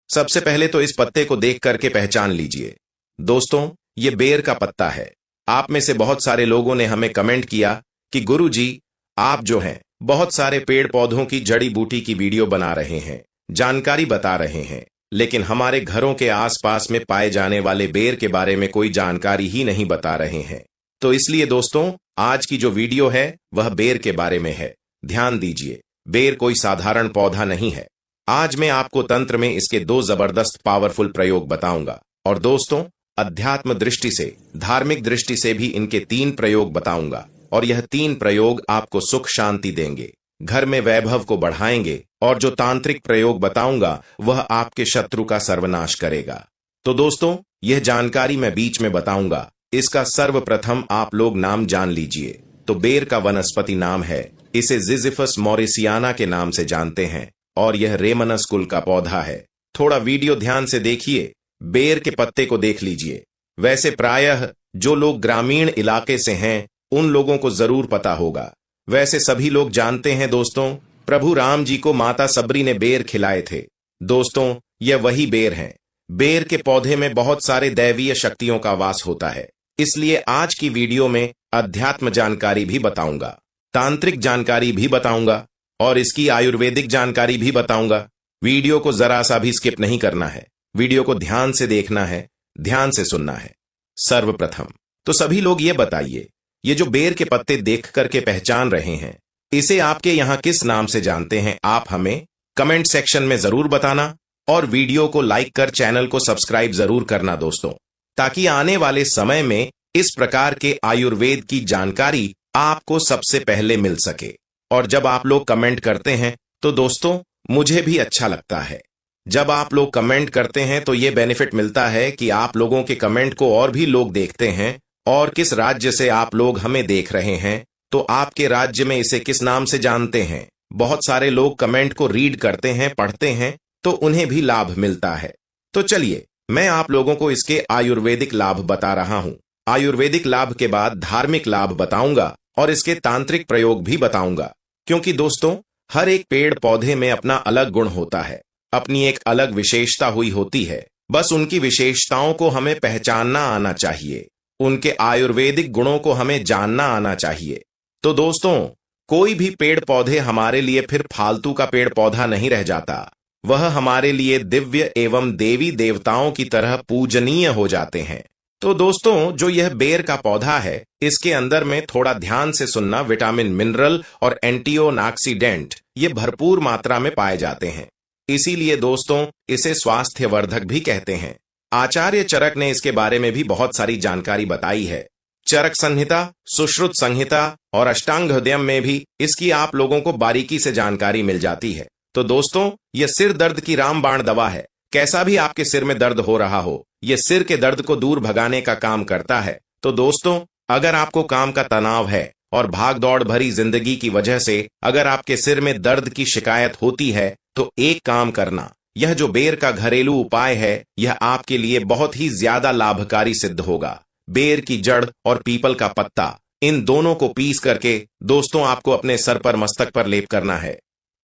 सबसे पहले तो इस पत्ते को देख करके पहचान लीजिए। दोस्तों, ये बेर का पत्ता है। आप में से बहुत सारे लोगों ने हमें कमेंट किया कि गुरुजी, आप जो हैं बहुत सारे पेड़ पौधों की जड़ी बूटी की वीडियो बना रहे हैं, जानकारी बता रहे हैं, लेकिन हमारे घरों के आसपास में पाए जाने वाले बेर के बारे में कोई जानकारी ही नहीं बता रहे हैं। तो इसलिए दोस्तों, आज की जो वीडियो है वह बेर के बारे में है। ध्यान दीजिए, बेर कोई साधारण पौधा नहीं है। आज मैं आपको तंत्र में इसके 2 जबरदस्त पावरफुल प्रयोग बताऊंगा और दोस्तों, अध्यात्म दृष्टि से, धार्मिक दृष्टि से भी इनके 3 प्रयोग बताऊंगा और यह 3 प्रयोग आपको सुख शांति देंगे, घर में वैभव को बढ़ाएंगे और जो तांत्रिक प्रयोग बताऊंगा वह आपके शत्रु का सर्वनाश करेगा। तो दोस्तों, यह जानकारी मैं बीच में बताऊंगा। इसका सर्वप्रथम आप लोग नाम जान लीजिए। तो बेर का वनस्पति नाम है, इसे जिजिफस मॉरिसियाना के नाम से जानते हैं और यह रेमनस कुल का पौधा है। थोड़ा वीडियो ध्यान से देखिए, बेर के पत्ते को देख लीजिए। वैसे प्रायः जो लोग ग्रामीण इलाके से हैं उन लोगों को जरूर पता होगा। वैसे सभी लोग जानते हैं दोस्तों, प्रभु राम जी को माता सबरी ने बेर खिलाए थे। दोस्तों, यह वही बेर हैं। बेर के पौधे में बहुत सारे दैवीय शक्तियों का वास होता है, इसलिए आज की वीडियो में अध्यात्म जानकारी भी बताऊंगा, तांत्रिक जानकारी भी बताऊंगा और इसकी आयुर्वेदिक जानकारी भी बताऊंगा। वीडियो को जरा सा भी स्किप नहीं करना है, वीडियो को ध्यान से देखना है, ध्यान से सुनना है। सर्वप्रथम तो सभी लोग ये बताइए, ये जो बेर के पत्ते देख करके पहचान रहे हैं, इसे आपके यहां किस नाम से जानते हैं? आप हमें कमेंट सेक्शन में जरूर बताना और वीडियो को लाइक कर चैनल को सब्सक्राइब जरूर करना दोस्तों, ताकि आने वाले समय में इस प्रकार के आयुर्वेद की जानकारी आपको सबसे पहले मिल सके। और जब आप लोग कमेंट करते हैं तो दोस्तों, मुझे भी अच्छा लगता है। जब आप लोग कमेंट करते हैं तो ये बेनिफिट मिलता है कि आप लोगों के कमेंट को और भी लोग देखते हैं और किस राज्य से आप लोग हमें देख रहे हैं, तो आपके राज्य में इसे किस नाम से जानते हैं। बहुत सारे लोग कमेंट को रीड करते हैं, पढ़ते हैं, तो उन्हें भी लाभ मिलता है। तो चलिए, मैं आप लोगों को इसके आयुर्वेदिक लाभ बता रहा हूं। आयुर्वेदिक लाभ के बाद धार्मिक लाभ बताऊंगा और इसके तांत्रिक प्रयोग भी बताऊंगा, क्योंकि दोस्तों, हर एक पेड़ पौधे में अपना अलग गुण होता है, अपनी एक अलग विशेषता हुई होती है। बस उनकी विशेषताओं को हमें पहचानना आना चाहिए, उनके आयुर्वेदिक गुणों को हमें जानना आना चाहिए। तो दोस्तों, कोई भी पेड़ पौधे हमारे लिए फिर फालतू का पेड़ पौधा नहीं रह जाता, वह हमारे लिए दिव्य एवं देवी देवताओं की तरह पूजनीय हो जाते हैं। तो दोस्तों, जो यह बेर का पौधा है, इसके अंदर में थोड़ा ध्यान से सुनना, विटामिन, मिनरल और एंटीऑक्सीडेंट ये भरपूर मात्रा में पाए जाते हैं। इसीलिए दोस्तों, इसे स्वास्थ्यवर्धक भी कहते हैं। आचार्य चरक ने इसके बारे में भी बहुत सारी जानकारी बताई है। चरक संहिता, सुश्रुत संहिता और अष्टांग हृदयम में भी इसकी आप लोगों को बारीकी से जानकारी मिल जाती है। तो दोस्तों, यह सिर दर्द की रामबाण दवा है। कैसा भी आपके सिर में दर्द हो रहा हो, यह सिर के दर्द को दूर भगाने का काम करता है। तो दोस्तों, अगर आपको काम का तनाव है और भाग दौड़ भरी जिंदगी की वजह से अगर आपके सिर में दर्द की शिकायत होती है, तो एक काम करना, यह जो बेर का घरेलू उपाय है, यह आपके लिए बहुत ही ज्यादा लाभकारी सिद्ध होगा। बेर की जड़ और पीपल का पत्ता, इन दोनों को पीस करके दोस्तों आपको अपने सर पर, मस्तक पर लेप करना है।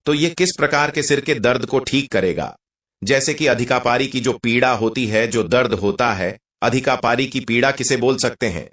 तो यह किस प्रकार के सिर के दर्द को ठीक करेगा? जैसे कि अधिकापारी की जो पीड़ा होती है, जो दर्द होता है, अधिकापारी की पीड़ा किसे बोल सकते हैं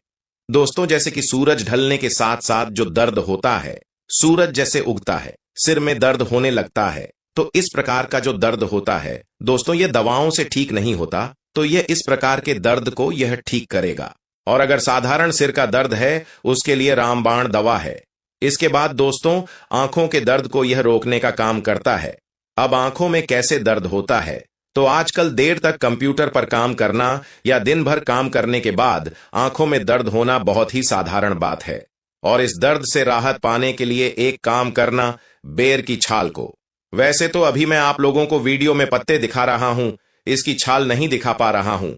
दोस्तों? जैसे कि सूरज ढलने के साथ साथ जो दर्द होता है, सूरज जैसे उगता है, सिर में दर्द होने लगता है, तो इस प्रकार का जो दर्द होता है दोस्तों, यह दवाओं से ठीक नहीं होता, तो यह इस प्रकार के दर्द को यह ठीक करेगा। और अगर साधारण सिर का दर्द है, उसके लिए रामबाण दवा है। इसके बाद दोस्तों, आंखों के दर्द को यह रोकने का काम करता है। अब आंखों में कैसे दर्द होता है, तो आजकल देर तक कंप्यूटर पर काम करना या दिन भर काम करने के बाद आंखों में दर्द होना बहुत ही साधारण बात है। और इस दर्द से राहत पाने के लिए एक काम करना, बेर की छाल को। वैसे तो अभी मैं आप लोगों को वीडियो में पत्ते दिखा रहा हूं, इसकी छाल नहीं दिखा पा रहा हूं।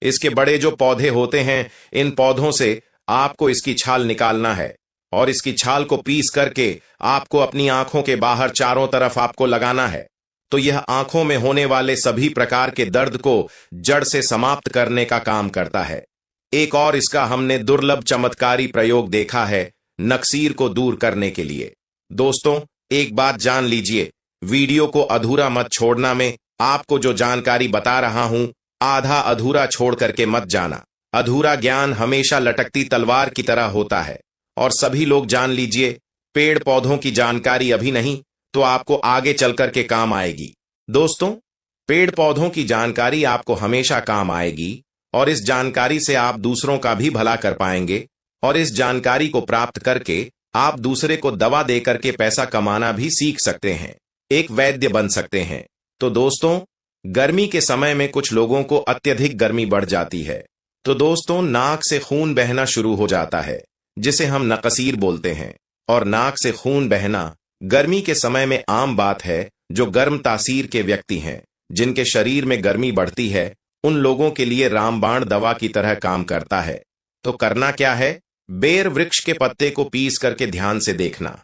इसके बड़े जो पौधे होते हैं, इन पौधों से आपको इसकी छाल निकालना है और इसकी छाल को पीस करके आपको अपनी आंखों के बाहर चारों तरफ आपको लगाना है। तो यह आंखों में होने वाले सभी प्रकार के दर्द को जड़ से समाप्त करने का काम करता है। एक और इसका हमने दुर्लभ चमत्कारी प्रयोग देखा है, नक्सीर को दूर करने के लिए। दोस्तों, एक बात जान लीजिए, वीडियो को अधूरा मत छोड़ना में आपको जो जानकारी बता रहा हूं आधा अधूरा छोड़ करके मत जाना। अधूरा ज्ञान हमेशा लटकती तलवार की तरह होता है। और सभी लोग जान लीजिए, पेड़ पौधों की जानकारी अभी नहीं तो आपको आगे चल करके काम आएगी। दोस्तों, पेड़ पौधों की जानकारी आपको हमेशा काम आएगी और इस जानकारी से आप दूसरों का भी भला कर पाएंगे और इस जानकारी को प्राप्त करके आप दूसरे को दवा दे करके पैसा कमाना भी सीख सकते हैं, एक वैद्य बन सकते हैं। तो दोस्तों, गर्मी के समय में कुछ लोगों को अत्यधिक गर्मी बढ़ जाती है, तो दोस्तों नाक से खून बहना शुरू हो जाता है, जिसे हम नकसीर बोलते हैं। और नाक से खून बहना गर्मी के समय में आम बात है। जो गर्म तासीर के व्यक्ति हैं, जिनके शरीर में गर्मी बढ़ती है, उन लोगों के लिए रामबाण दवा की तरह काम करता है। तो करना क्या है? बेर वृक्ष के पत्ते को पीस करके ध्यान से देखना।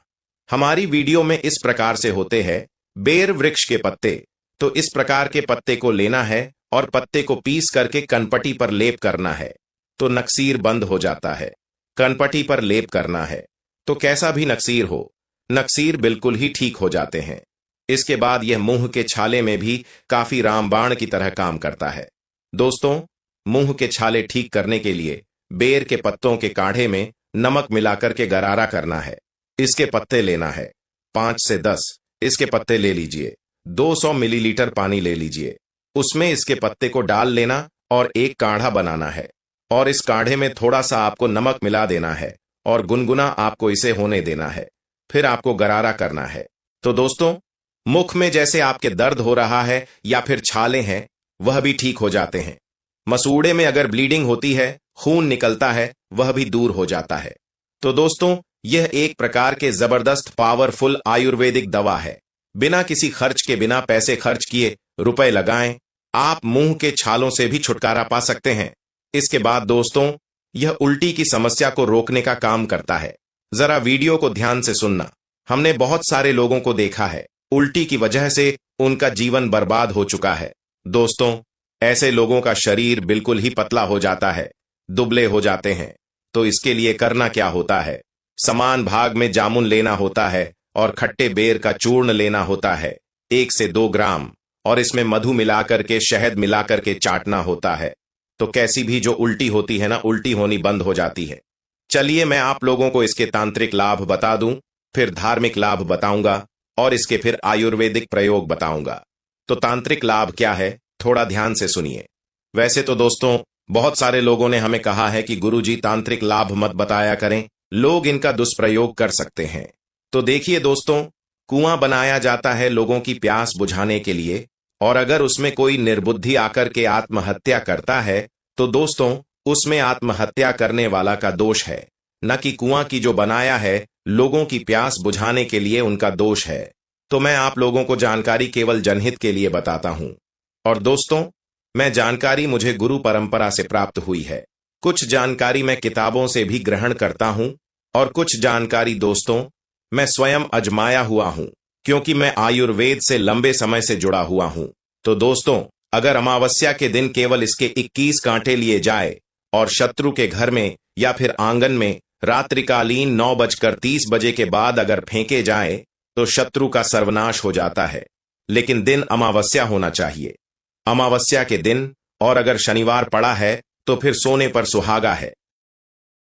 हमारी वीडियो में इस प्रकार से होते हैं बेर वृक्ष के पत्ते। तो इस प्रकार के पत्ते को लेना है और पत्ते को पीस करके कनपटी पर लेप करना है, तो नक्सीर बंद हो जाता है। कनपटी पर लेप करना है तो कैसा भी नक्सीर हो, नक्सीर बिल्कुल ही ठीक हो जाते हैं। इसके बाद यह मुंह के छाले में भी काफी रामबाण की तरह काम करता है। दोस्तों, मुंह के छाले ठीक करने के लिए बेर के पत्तों के काढ़े में नमक मिलाकर के गरारा करना है। इसके पत्ते लेना है 5 से 10 इसके पत्ते ले लीजिए। 200 मिलीलीटर पानी ले लीजिए, उसमें इसके पत्ते को डाल लेना और एक काढ़ा बनाना है। और इस काढ़े में थोड़ा सा आपको नमक मिला देना है और गुनगुना आपको इसे होने देना है। फिर आपको गरारा करना है। तो दोस्तों, मुख में जैसे आपके दर्द हो रहा है या फिर छाले हैं, वह भी ठीक हो जाते हैं। मसूड़े में अगर ब्लीडिंग होती है, खून निकलता है, वह भी दूर हो जाता है। तो दोस्तों, यह एक प्रकार के जबरदस्त पावरफुल आयुर्वेदिक दवा है। बिना किसी खर्च के, बिना पैसे खर्च किए, रुपए लगाएं, आप मुंह के छालों से भी छुटकारा पा सकते हैं। इसके बाद दोस्तों, यह उल्टी की समस्या को रोकने का काम करता है। जरा वीडियो को ध्यान से सुनना। हमने बहुत सारे लोगों को देखा है, उल्टी की वजह से उनका जीवन बर्बाद हो चुका है। दोस्तों, ऐसे लोगों का शरीर बिल्कुल ही पतला हो जाता है, दुबले हो जाते हैं। तो इसके लिए करना क्या होता है? समान भाग में जामुन लेना होता है और खट्टे बेर का चूर्ण लेना होता है 1 से 2 ग्राम, और इसमें मधु मिलाकर के, शहद मिलाकर के चाटना होता है। तो कैसी भी जो उल्टी होती है ना, उल्टी होनी बंद हो जाती है। चलिए मैं आप लोगों को इसके तांत्रिक लाभ बता दूं, फिर धार्मिक लाभ बताऊंगा और इसके फिर आयुर्वेदिक प्रयोग बताऊंगा। तो तांत्रिक लाभ क्या है, थोड़ा ध्यान से सुनिए। वैसे तो दोस्तों, बहुत सारे लोगों ने हमें कहा है कि गुरुजी तांत्रिक लाभ मत बताया करें, लोग इनका दुष्प्रयोग कर सकते हैं। तो देखिए दोस्तों, कुआं बनाया जाता है लोगों की प्यास बुझाने के लिए, और अगर उसमें कोई निर्बुद्धि आकर के आत्महत्या करता है, तो दोस्तों उसमें आत्महत्या करने वाला का दोष है, न कि कुआं की जो बनाया है लोगों की प्यास बुझाने के लिए उनका दोष है। तो मैं आप लोगों को जानकारी केवल जनहित के लिए बताता हूं। और दोस्तों, मैं जानकारी मुझे गुरु परंपरा से प्राप्त हुई है। कुछ जानकारी मैं किताबों से भी ग्रहण करता हूं और कुछ जानकारी दोस्तों मैं स्वयं अजमाया हुआ हूं, क्योंकि मैं आयुर्वेद से लंबे समय से जुड़ा हुआ हूं। तो दोस्तों, अगर अमावस्या के दिन केवल इसके 21 कांटे लिए जाए और शत्रु के घर में या फिर आंगन में रात्रिकालीन 9:30 के बाद अगर फेंके जाए, तो शत्रु का सर्वनाश हो जाता है। लेकिन दिन अमावस्या होना चाहिए, अमावस्या के दिन, और अगर शनिवार पड़ा है तो फिर सोने पर सुहागा है।